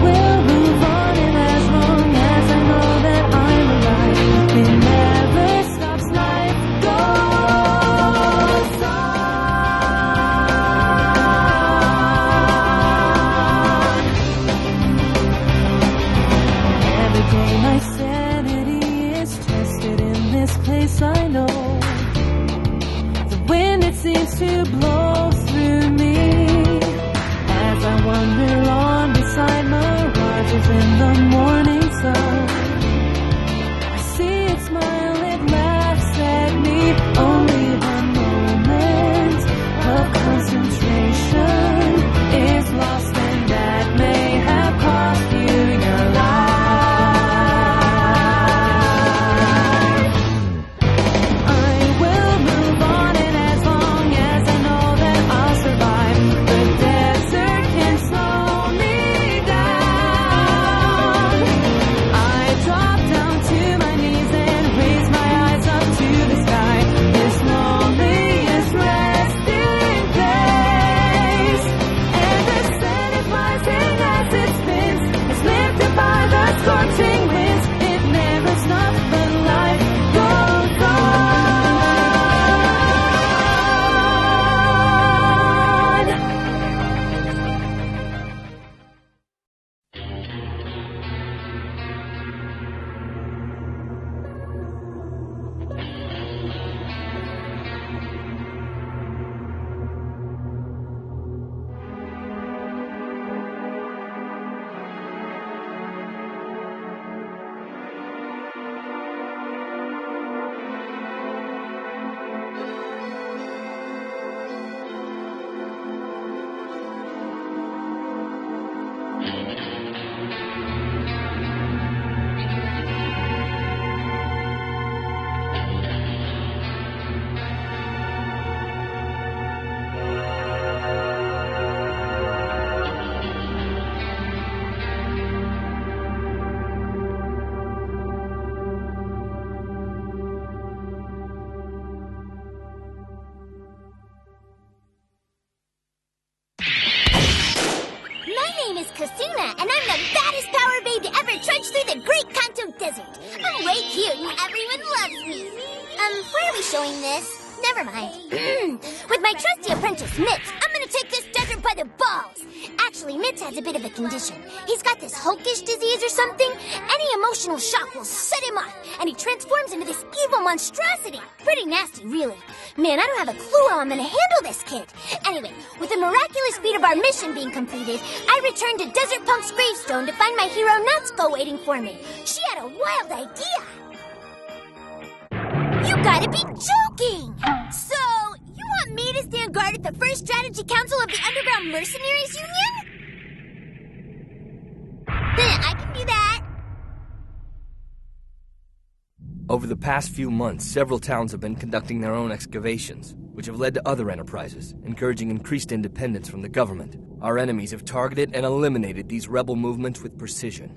will move on, and as long as I know that I'm alive, it never stops. Life goes on. Every day my sanity is tested in this place. I know the wind, it seems to blow through me as I wander on beside mirages in the morning sun. I see it smile, it laughs at me. Only the moment of concentration is lost, and that may have cost you your life. I will move on, and as long as I know that I'll survive, the desert can slow me down. I drop down to my knees and raise my eyes up to the sky. This loneliest resting place, and the sun is rising as it spins. It's lifted by the scorching winds. It never stops, but life goes on. My name is Casina, and I'm the baddest power babe to ever trudge through the Great Kanto Desert. I'm way cute, and everyone loves me. Where are we showing this? Never mind. With my trusty apprentice, Mitz, I'm gonna take this desert by the balls. Actually, Mitz has a bit of a condition. He's got this hulkish disease or something. Any emotional shock will set him off, and he transforms into this evil monstrosity. Pretty nasty, really. Man, I don't have a clue how I'm gonna handle this kid. Anyway, with the miraculous feat of our mission being completed, I returned to Desert Punk's gravestone to find my hero Natsuko waiting for me. She had a wild idea. You gotta be joking! So, you want me to stand guard at the first strategy council of the Underground Mercenaries Union? I can do that. Over the past few months, several towns have been conducting their own excavations, which have led to other enterprises, encouraging increased independence from the government. Our enemies have targeted and eliminated these rebel movements with precision.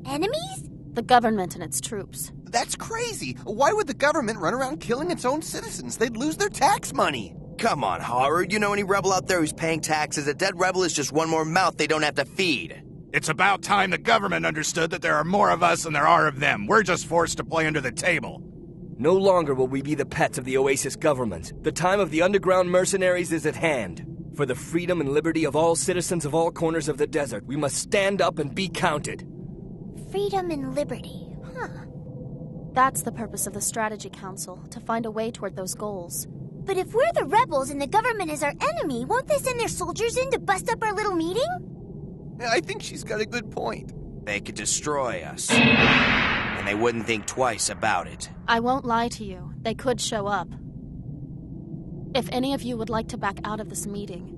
Enemies? The government and its troops. That's crazy. Why would the government run around killing its own citizens? They'd lose their tax money. Come on, Haru. You know any rebel out there who's paying taxes? A dead rebel is just one more mouth they don't have to feed. It's about time the government understood that there are more of us than there are of them. We're just forced to play under the table. No longer will we be the pets of the Oasis government. The time of the underground mercenaries is at hand. For the freedom and liberty of all citizens of all corners of the desert, we must stand up and be counted. Freedom and liberty. Huh. That's the purpose of the Strategy Council, to find a way toward those goals. But if we're the rebels and the government is our enemy, won't they send their soldiers in to bust up our little meeting? I think she's got a good point. They could destroy us. And they wouldn't think twice about it. I won't lie to you. They could show up. If any of you would like to back out of this meeting,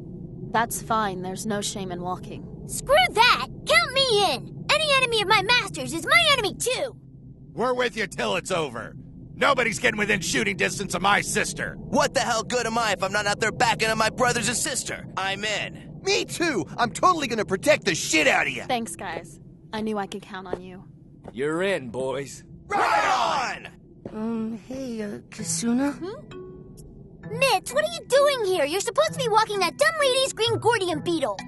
that's fine. There's no shame in walking. Screw that! Count me in! Any enemy of my master's is my enemy too! We're with you till it's over. Nobody's getting within shooting distance of my sister. What the hell good am I if I'm not out there backing up my brothers and sister? I'm in. Me too! I'm totally gonna protect the shit out of you! Thanks, guys. I knew I could count on you. You're in, boys. Right on! Hey, Kasuna? Mitz, what are you doing here? You're supposed to be walking that dumb lady's green Gordian beetle.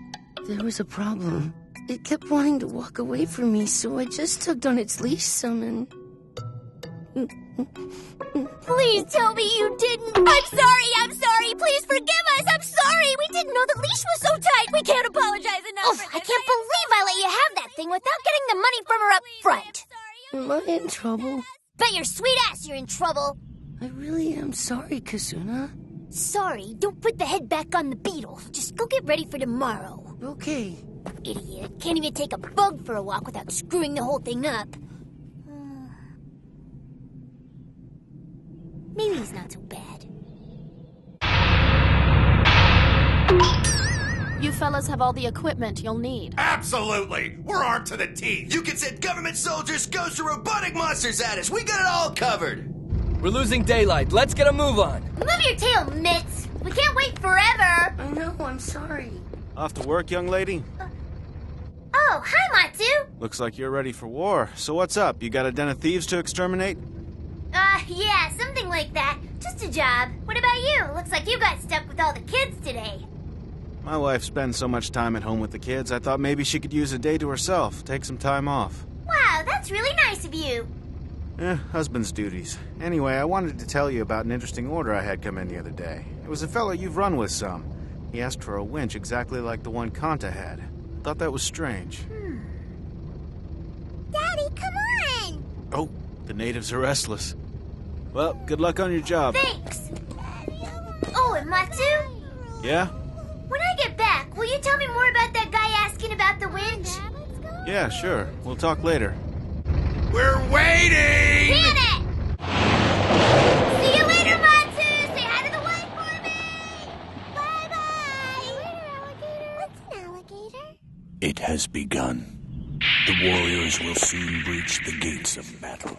There was a problem. it kept wanting to walk away from me, so I just tugged on its leash some and... Please tell me you didn't. I'm sorry. Please forgive us. I'm sorry. We didn't know the leash was so tight. We can't apologize enough. I can't believe I let you have that thing without getting the money from her up front. Am I in trouble? Bet your sweet ass you're in trouble. I really am sorry, Kazuna. Sorry, don't put the head back on the beetle. Just go get ready for tomorrow. Okay. Idiot. Can't even take a bug for a walk without screwing the whole thing up. Maybe he's not so bad. You fellas have all the equipment you'll need. Absolutely! We're armed to the teeth! You can send government soldiers, ghosts, or robotic monsters at us. We got it all covered. We're losing daylight. Let's get a move on. Move your tail, Mitz. We can't wait forever. I know, I'm sorry. Off to work, young lady? Oh, hi, Matsu. Looks like you're ready for war. So what's up? You got a den of thieves to exterminate? Yeah, something like that. Just a job. What about you? Looks like you got stuck with all the kids today. My wife spends so much time at home with the kids, I thought maybe she could use a day to herself, take some time off. Wow, that's really nice of you. Husband's duties. Anyway, I wanted to tell you about an interesting order I had come in the other day. It was a fellow you've run with some. He asked for a winch exactly like the one Kanta had. Thought that was strange. Daddy, come on! Oh, the natives are restless. Well, good luck on your job. Thanks. Oh, and Matsu? Yeah? When I get back, will you tell me more about that guy asking about the winch? Yeah, sure. We'll talk later. We're waiting! Hit it! See you later, Matsu! Say hi to the wife for me! Bye-bye! What's an alligator? It has begun. The warriors will soon breach the gates of battle.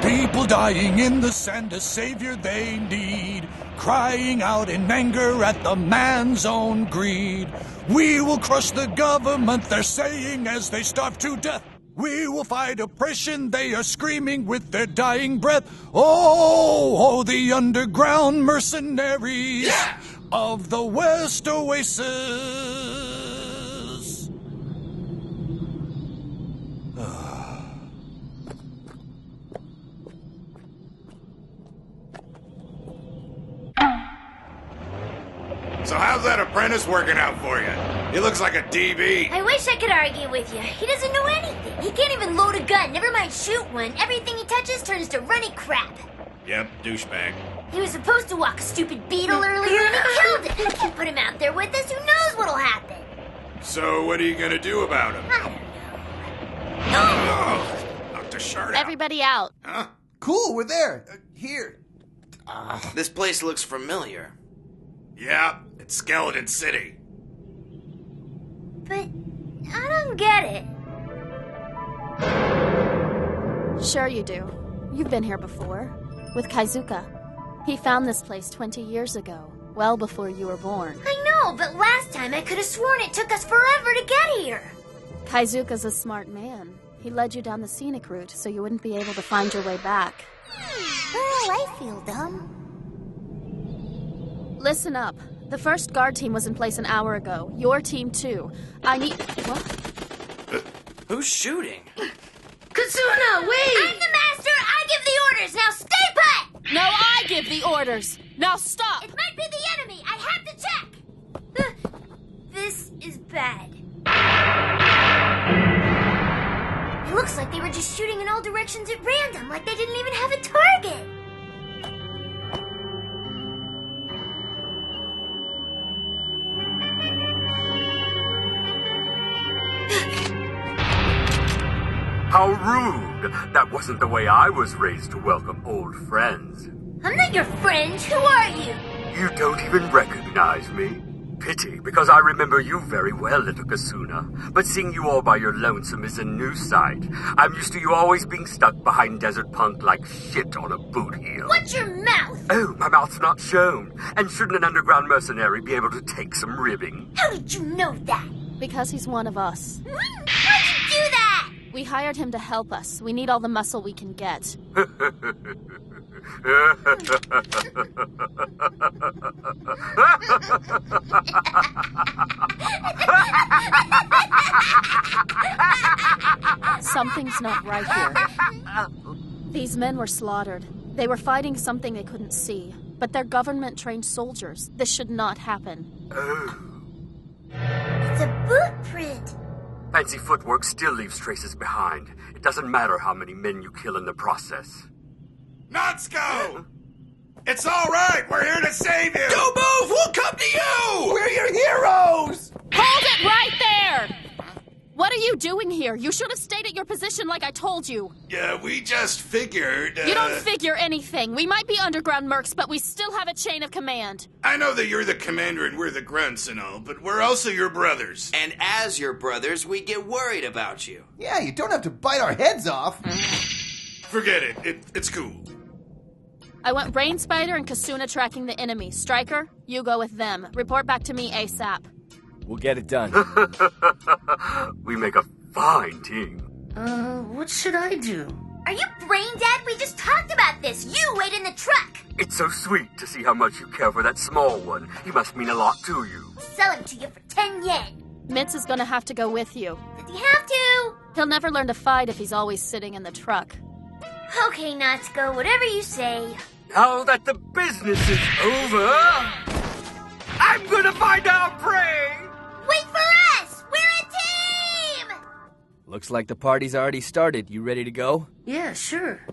People dying in the sand, a savior they need, crying out in anger at the man's own greed. We will crush the government, they're saying as they starve to death. We will fight oppression, they are screaming with their dying breath. Oh, the underground mercenaries of the West Oasis. So how's that apprentice working out for you? He looks like a DB. I wish I could argue with you. He doesn't know anything. He can't even load a gun, never mind shoot one. Everything he touches turns to runny crap. Yep, douchebag. He was supposed to walk a stupid beetle earlier and he killed it. I can't put him out there with us. Who knows what'll happen? So what are you gonna do about him? I don't know. Knocked a shirt out. Everybody out. Huh? Cool, we're there. Here. This place looks familiar. Yeah, it's Skeleton City. But I don't get it. Sure you do. You've been here before. With Kaizuka. He found this place 20 years ago, well before you were born. I know, but last time I could have sworn it took us forever to get here. Kaizuka's a smart man. He led you down the scenic route so you wouldn't be able to find your way back. Oh, I feel dumb. Listen up. The first guard team was in place an hour ago. Your team, too. I need... What? Who's shooting? Kazuna, wait! I'm the master. I give the orders. Now stay put! No, I give the orders. Now stop! It might be the enemy. I have to check. This is bad. It looks like they were just shooting in all directions at random, like they didn't even have a target. How rude! That wasn't the way I was raised to welcome old friends. I'm not your friend. Who are you? You don't even recognize me. Pity, because I remember you very well, little Kasuna. But seeing you all by your lonesome is a new sight. I'm used to you always being stuck behind Desert Punk like shit on a boot heel. Watch your mouth! Oh, my mouth's not shown. And shouldn't an underground mercenary be able to take some ribbing? How did you know that? Because he's one of us. Why'd you do that? We hired him to help us. We need all the muscle we can get. Something's not right here. These men were slaughtered. They were fighting something they couldn't see. But they're government-trained soldiers. This should not happen. It's a boot print. Fancy footwork still leaves traces behind. It doesn't matter how many men you kill in the process. Natsuko! It's all right. We're here to save you. Don't move! We'll come to you! We're your heroes! Hold it right there! What are you doing here? You should have stayed at your position like I told you. Yeah, we just figured... You don't figure anything. We might be underground mercs, but we still have a chain of command. I know that you're the commander and we're the grunts and all, but we're also your brothers. And as your brothers, we get worried about you. Yeah, you don't have to bite our heads off. Forget it. It's cool. I want Rain Spider and Kasuna tracking the enemy. Stryker, you go with them. Report back to me ASAP. We'll get it done. We make a fine team. What should I do? Are you brain dead? We just talked about this. You wait in the truck. It's so sweet to see how much you care for that small one. He must mean a lot to you. Sell him to you for 10 yen. Mitz is gonna have to go with you. But you have to. He'll never learn to fight if he's always sitting in the truck. Okay, Natsuko, whatever you say. Now that the business is over, I'm gonna find our prey! Wait for us! We're a team! Looks like the party's already started. You ready to go? Yeah, sure.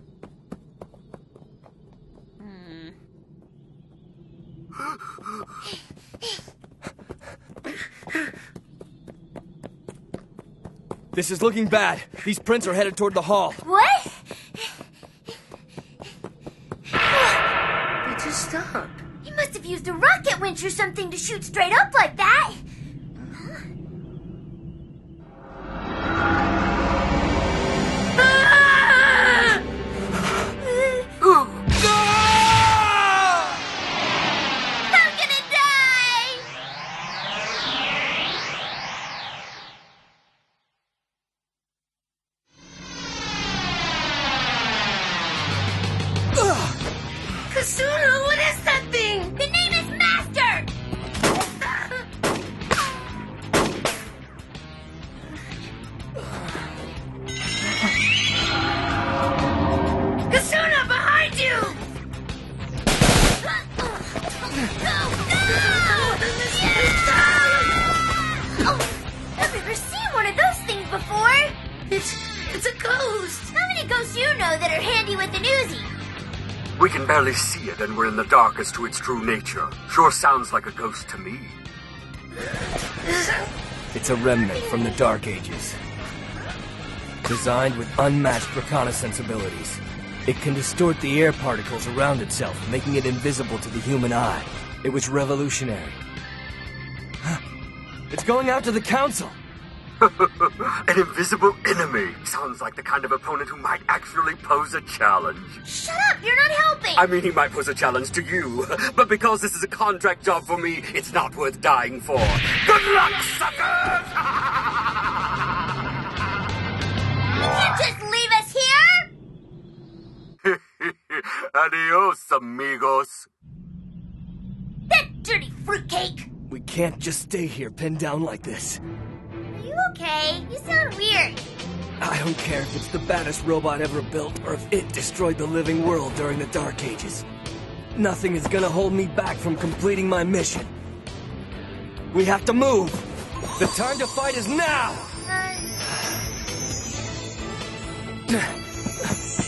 This is looking bad. These prints are headed toward the hall. What? They just stopped. He must have used a rocket winch or something to shoot straight up like that. I'm gonna die! Kasuna, what is that thing? The name is Master! Kasuna, behind you! I've never seen one of those things before. It's a ghost. How many ghosts you know that are handy with an Uzi? We can barely see it and we're in the dark as to its true nature. Sure sounds like a ghost to me. It's a remnant from the Dark Ages. Designed with unmatched reconnaissance abilities. It can distort the air particles around itself, making it invisible to the human eye. It was revolutionary. It's going out to the Council! An invisible enemy. Sounds like the kind of opponent who might actually pose a challenge. Shut up, you're not helping! I mean, he might pose a challenge to you, but because this is a contract job for me, it's not worth dying for. Good luck, suckers! You just leave us here? Adios, amigos. That dirty fruitcake! We can't just stay here pinned down like this. Are you okay? You sound weird. I don't care if it's the baddest robot ever built or if it destroyed the living world during the Dark Ages. Nothing is gonna hold me back from completing my mission. We have to move! The time to fight is now!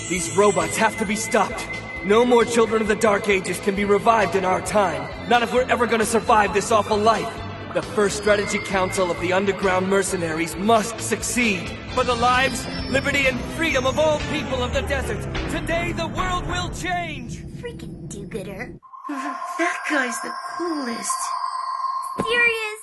These robots have to be stopped. No more children of the Dark Ages can be revived in our time. Not if we're ever gonna survive this awful life. The First Strategy Council of the Underground Mercenaries must succeed. For the lives, liberty, and freedom of all people of the desert. Today the world will change! Freaking do-gooder. That guy's the coolest. Serious?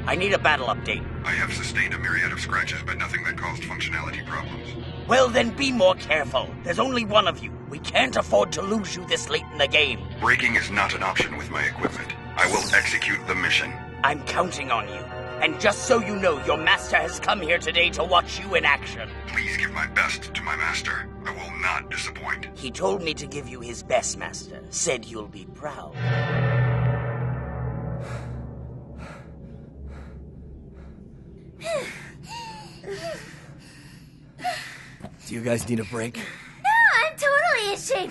I need a battle update. I have sustained a myriad of scratches, but nothing that caused functionality problems. Well, then be more careful. There's only one of you. We can't afford to lose you this late in the game. Braking is not an option with my equipment. I will execute the mission. I'm counting on you. And just so you know, your master has come here today to watch you in action. Please give my best to my master. I will not disappoint. He told me to give you his best, Master. Said you'll be proud. Do you guys need a break? No, I'm totally in shape.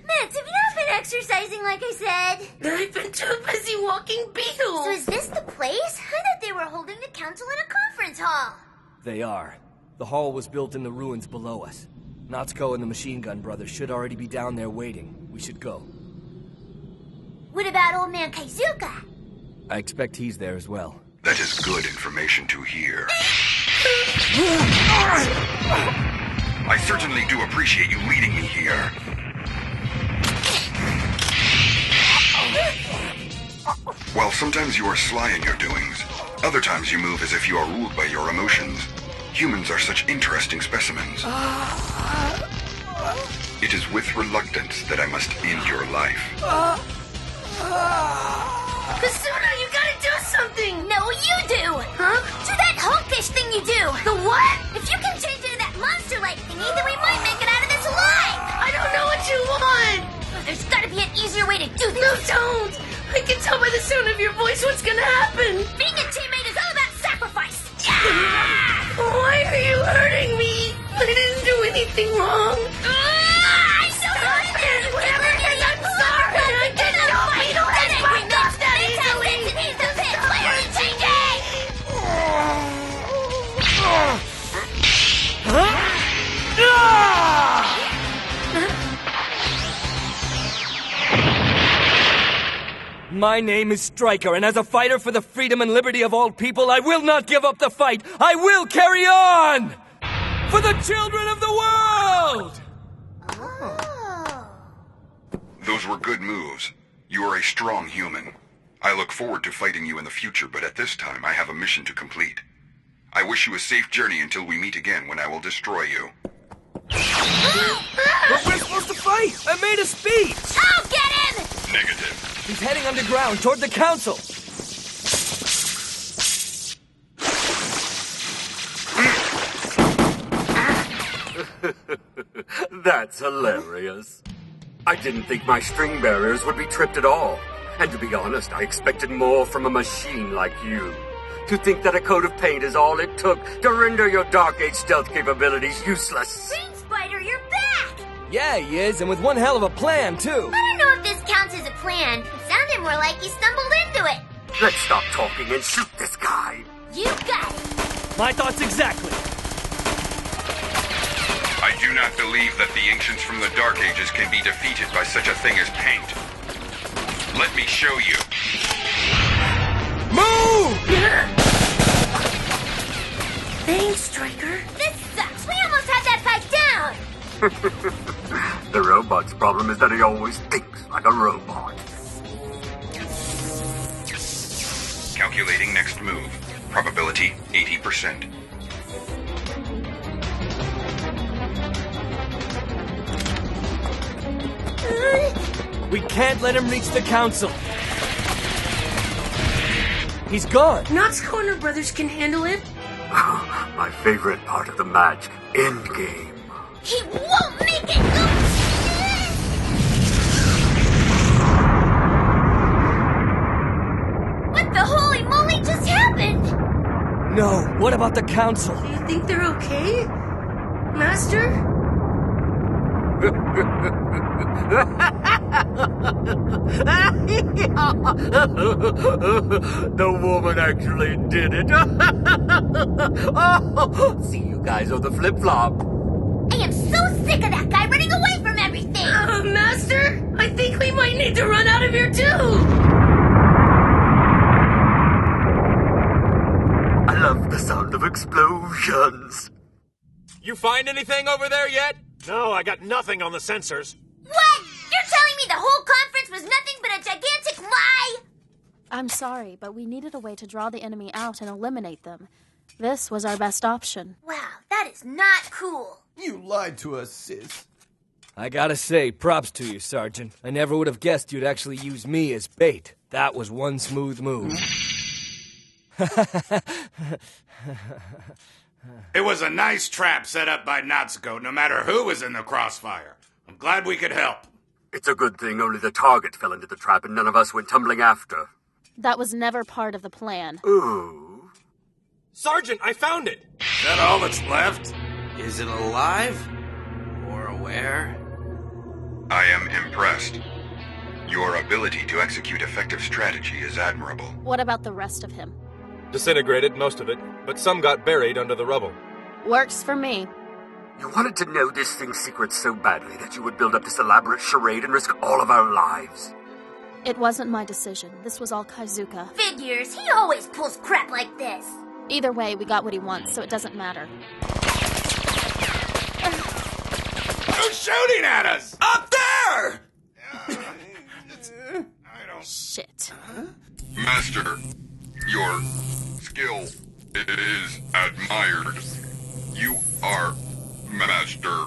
Max, have you not been exercising like I said? I've been too busy walking beetles. So is this the place? I thought they were holding the council in a conference hall. They are. The hall was built in the ruins below us. Natsuko and the Machine Gun Brothers should already be down there waiting. We should go. What about old man Kaizuka? I expect he's there as well. That is good information to hear. I certainly do appreciate you leading me here. While sometimes you are sly in your doings, other times you move as if you are ruled by your emotions. Humans are such interesting specimens. It is with reluctance that I must end your life. Kasuna, you gotta do something! No, you do! Huh? Do that hawkish thing you do! The what? If you can change into that monster-like thingy, then we might make it out of this alive! I don't know what you want! There's gotta be an easier way to do this! No, don't! I can tell by the sound of your voice what's gonna happen! Being a teammate is all about sacrifice! Why are you hurting me? I didn't do anything wrong. I'm so sorry! Whatever it is, I'm sorry! I didn't know we don't get fucked up that easily! He's the pit! Clearly changing! My name is Stryker, and as a fighter for the freedom and liberty of all people, I will not give up the fight! I will carry on! For the children of the world! Those were good moves. You are a strong human. I look forward to fighting you in the future, but at this time I have a mission to complete. I wish you a safe journey until we meet again when I will destroy you. But we're supposed to fight! I made a speech! I'll get him! Negative. He's heading underground toward the council! That's hilarious. I didn't think my string barriers would be tripped at all. And to be honest, I expected more from a machine like you. To think that a coat of paint is all it took to render your Dark Age stealth capabilities useless. Ring Spider, you're back! Yeah, he is, and with one hell of a plan, too! I don't know if this counts as a plan. It sounded more like you stumbled into it. Let's stop talking and shoot this guy. You got it. My thoughts exactly. I do not believe that the ancients from the Dark Ages can be defeated by such a thing as paint. Let me show you. Move! Thanks, Stryker. This sucks. We almost had that fight down. The robot's problem is that he always thinks like a robot. Calculating next move. Probability 80%. We can't let him reach the council. He's gone. Natsuko and her brothers can handle it. My favorite part of the match, endgame. He won't make it! What the holy moly just happened? No, what about the council? Do you think they're okay? Master? The woman actually did it. Oh, see you guys on the flip-flop. I am so sick of that guy running away from everything! Master? I think we might need to run out of here, too! I love the sound of explosions. You find anything over there yet? No, I got nothing on the sensors. What? You're telling me the whole conference was nothing but a gigantic lie? I'm sorry, but we needed a way to draw the enemy out and eliminate them. This was our best option. Wow, that is not cool. You lied to us, sis. I gotta say, props to you, Sergeant. I never would have guessed you'd actually use me as bait. That was one smooth move. It was a nice trap set up by Natsuko, no matter who was in the crossfire. I'm glad we could help. It's a good thing only the target fell into the trap and none of us went tumbling after. That was never part of the plan. Ooh. Sergeant, I found it! Is that all that's left? Is it alive? Or aware? I am impressed. Your ability to execute effective strategy is admirable. What about the rest of him? Disintegrated, most of it, but some got buried under the rubble. Works for me. You wanted to know this thing's secret so badly that you would build up this elaborate charade and risk all of our lives. It wasn't my decision. This was all Kaizuka. Figures. He always pulls crap like this. Either way, we got what he wants, so it doesn't matter. Who's shooting at us? Up there! Shit. Master, your skill is admired. You are master.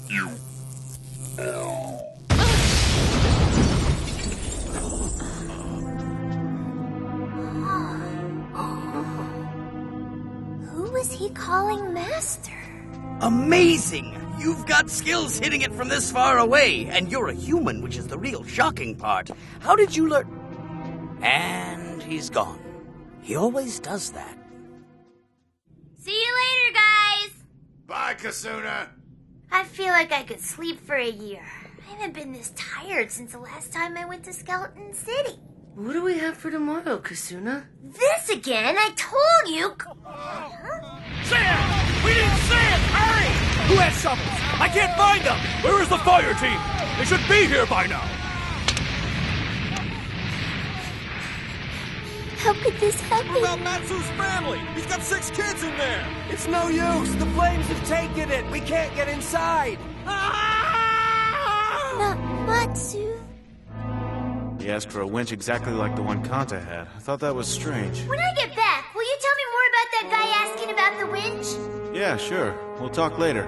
You Who was he calling master? Amazing! You've got skills hitting it from this far away, and you're a human, which is the real shocking part. How did you learn? And he's gone. He always does that. See you later, guys! Bye, Kasuna. I feel like I could sleep for a year. I haven't been this tired since the last time I went to Skeleton City. What do we have for tomorrow, Kasuna? This again? I told you! Sam! We didn't see it! Hurry! Who has shovels? I can't find them! Where is the fire team? They should be here by now! How could this happen? What about Matsu's family? He's got 6 kids in there! It's no use. The flames have taken it. We can't get inside. Not Matsu. He asked for a winch exactly like the one Kanta had. I thought that was strange. When I get back, will you tell me more about that guy asking about the winch? Yeah, sure. We'll talk later.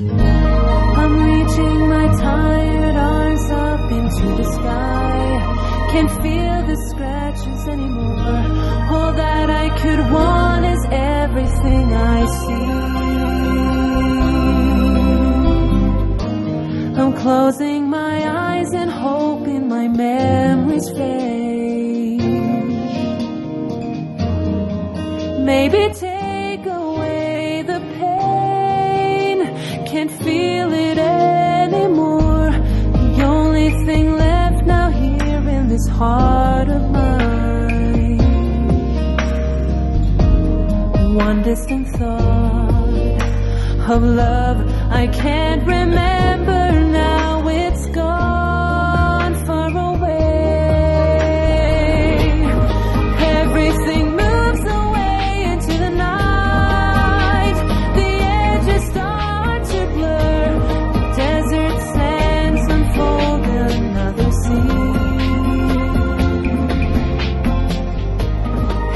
I'm reaching my tired arms up into the sky. Can't feel the scratches anymore. All that I could want is everything I see. I'm closing my eyes and hoping my memories fade. Maybe take away the pain. Can't feel it anymore. The only thing left now here in this heart of mine. One distant thought of love I can't remember now. It's gone far away. Everything moves away into the night. The edges start to blur. The desert sands unfold another scene.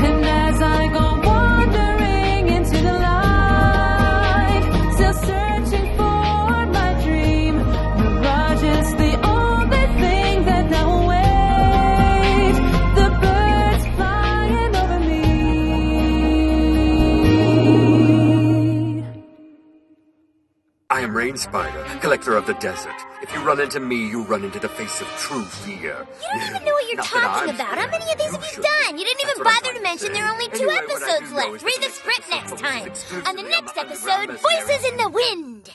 And as I go wandering into the light, still searching for my dream, mirage is the only thing that now awaits. The birds flying over me. I am Rain Spider, collector of the desert. If you run into me, you run into the face of true fear. You don't even know what you're Not that talking I'm about. How scared. many of these have you done? You didn't even That's what I'm bother to trying to mention say. there are only 2 Anyway, what I do episodes know left. is Read that the script next time. exclusively On the next among the episode, mercenaries. Voices in the Wind.